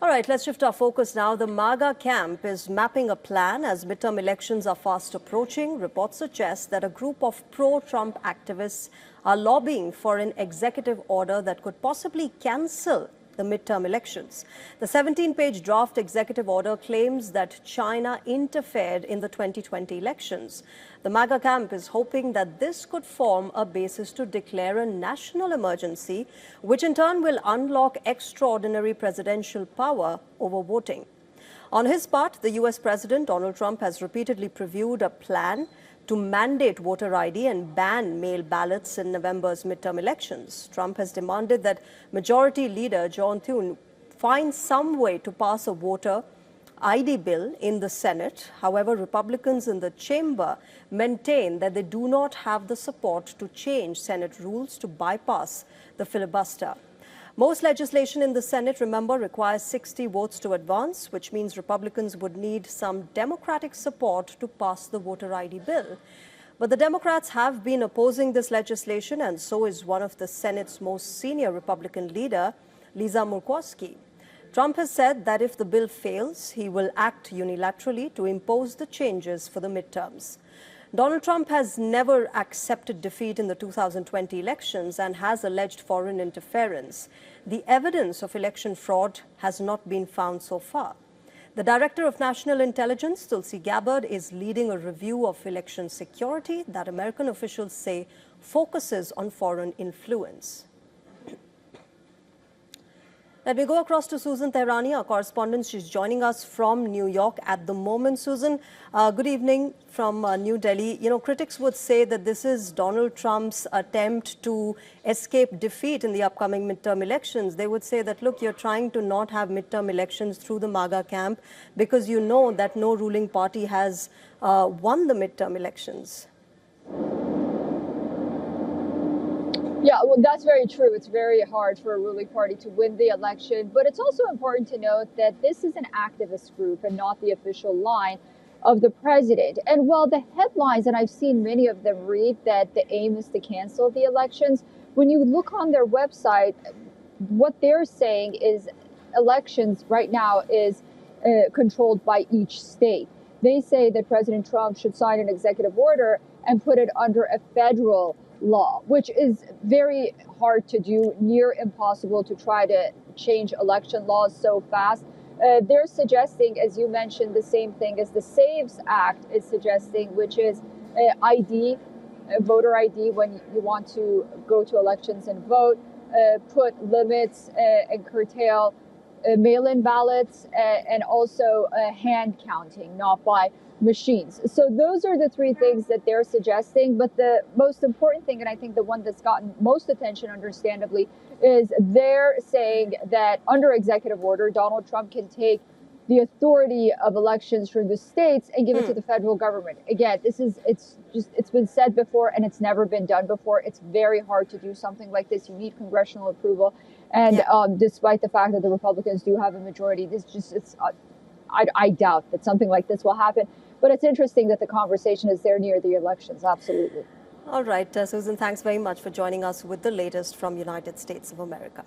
All right, let's shift our focus now. The MAGA camp is mapping a plan as midterm elections are fast approaching. Reports suggest that a group of pro-Trump activists are lobbying for an executive order that could possibly cancel the midterm elections. The 17-page draft executive order claims that China interfered in the 2020 elections. The MAGA camp is hoping that this could form a basis to declare a national emergency, which in turn will unlock extraordinary presidential power over voting. On his part, the US President Donald Trump has repeatedly previewed a plan to mandate voter ID and ban mail ballots in November's midterm elections. Trump has demanded that Majority Leader John Thune find some way to pass a voter ID bill in the Senate. However, Republicans in the chamber maintain that they do not have the support to change Senate rules to bypass the filibuster. Most legislation in the Senate, remember, requires 60 votes to advance, which means Republicans would need some Democratic support to pass the voter ID bill. But the Democrats have been opposing this legislation, and so is one of the Senate's most senior Republican leader, Lisa Murkowski. Trump has said that if the bill fails, he will act unilaterally to impose the changes for the midterms. Donald Trump has never accepted defeat in the 2020 elections and has alleged foreign interference. The evidence of election fraud has not been found so far. The Director of National Intelligence, Tulsi Gabbard, is leading a review of election security that American officials say focuses on foreign influence. Let me go across to Susan Tehrani, our correspondent. She's joining us from New York at the moment. Susan, good evening from New Delhi. You know, critics would say that this is Donald Trump's attempt to escape defeat in the upcoming midterm elections. They would say that, look, you're trying to not have midterm elections through the MAGA camp because you know that no ruling party has won the midterm elections. Yeah, well, that's very true. It's very hard for a ruling party to win the election. But it's also important to note that this is an activist group and not the official line of the president. And while the headlines, and I've seen many of them read that the aim is to cancel the elections, when you look on their website, what they're saying is elections right now is controlled by each state. They say that President Trump should sign an executive order and put it under a federal law, which is very hard to do, near impossible to try to change election laws so fast. They're suggesting, as you mentioned, the same thing as the SAVES Act is suggesting, which is ID, voter ID when you want to go to elections and vote, put limits and curtail mail-in ballots and also hand counting, not by machines. So those are the three things that they're suggesting. But the most important thing, and I think the one that's gotten most attention, understandably, is they're saying that under executive order, Donald Trump can take the authority of elections for the states and give it to the federal government. Again, it's been said before and it's never been done before. It's very hard to do something like this. You need congressional approval. And despite the fact that the Republicans do have a majority, I doubt that something like this will happen. But it's interesting that the conversation is there near the elections. Absolutely. All right, Susan, thanks very much for joining us with the latest from United States of America.